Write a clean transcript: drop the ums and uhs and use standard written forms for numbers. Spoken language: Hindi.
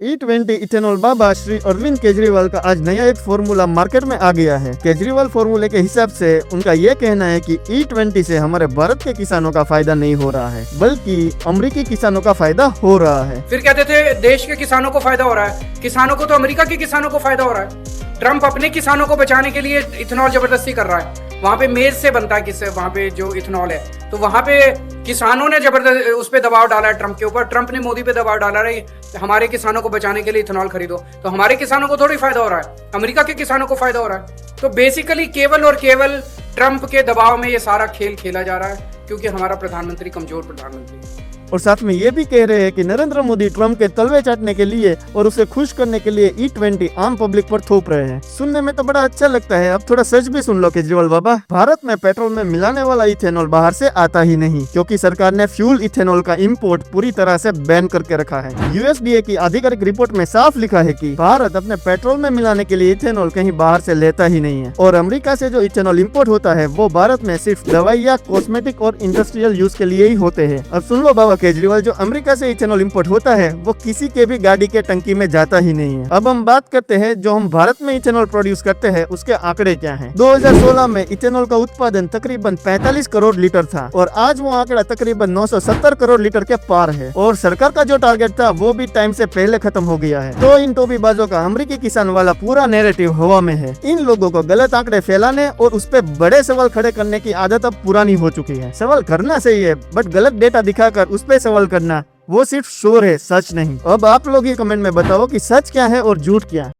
E20 इथेनॉल बाबा श्री अरविंद केजरीवाल का आज नया एक फॉर्मूला मार्केट में आ गया है। केजरीवाल फॉर्मूले के हिसाब से उनका ये कहना है कि E20 से हमारे भारत के किसानों का फायदा नहीं हो रहा है, बल्कि अमेरिकी किसानों का फायदा हो रहा है। फिर कहते थे देश के किसानों को फायदा हो रहा है, किसानों को तो अमेरिका के किसानों को फायदा हो रहा है। ट्रम्प अपने किसानों को बचाने के लिए इथेनॉल जबरदस्ती कर रहा है। वहाँ पे मेज से बनता है किससे, वहाँ पे जो इथेनॉल है, तो वहाँ पे किसानों ने जबरदस्त उस पर दबाव डाला है ट्रम्प के ऊपर। ट्रम्प ने मोदी पे दबाव डाला है हमारे किसानों को बचाने के लिए इथेनॉल खरीदो, तो हमारे किसानों को थोड़ी फायदा हो रहा है, अमेरिका के किसानों को फायदा हो रहा है। तो बेसिकली केवल और केवल ट्रम्प के दबाव में ये सारा खेल खेला जा रहा है, क्योंकि हमारा प्रधानमंत्री कमजोर प्रधानमंत्री है। और साथ में ये भी कह रहे हैं कि नरेंद्र मोदी ट्रम्प के तलवे चाटने के लिए और उसे खुश करने के लिए E20 आम पब्लिक पर थोप रहे हैं। सुनने में तो बड़ा अच्छा लगता है, अब थोड़ा सच भी सुन लो केजरीवाल बाबा। भारत में पेट्रोल में मिलाने वाला इथेनॉल बाहर से आता ही नहीं, क्योंकि सरकार ने फ्यूल इथेनॉल का इंपोर्ट पूरी तरह से बैन करके रखा है। USDA की आधिकारिक रिपोर्ट में साफ लिखा है कि भारत अपने पेट्रोल में मिलाने के लिए इथेनॉल कहीं बाहर से लेता ही नहीं है, और अमेरिका से जो इथेनॉल इंपोर्ट होता है वो भारत में सिर्फ दवाइयाँ, कॉस्मेटिक और इंडस्ट्रियल यूज के लिए ही होते हैं। अब सुन लो बाबा केजरीवाल, जो अमेरिका से इथेनॉल इंपोर्ट होता है वो किसी के भी गाड़ी के टंकी में जाता ही नहीं है। अब हम बात करते हैं जो हम भारत में इथेनॉल प्रोड्यूस करते हैं उसके आंकड़े क्या हैं। 2016 में इथेनॉल का उत्पादन तकरीबन 45 करोड़ लीटर था, और आज वो आंकड़ा तकरीबन 970 करोड़ लीटर के पार है, और सरकार का जो टारगेट था वो भी टाइम से पहले खत्म हो गया है। तो इन टोपीबाजों का अमेरिकी किसान वाला पूरा नैरेटिव हवा में है। इन लोगों को गलत आंकड़े फैलाने और उस पे बड़े सवाल खड़े करने की आदत अब पुरानी हो चुकी है। सवाल करना सही है, बट गलत डेटा दिखाकर उस पे सवाल करना वो सिर्फ शोर है, सच नहीं। अब आप लोग ही कमेंट में बताओ कि सच क्या है और झूठ क्या।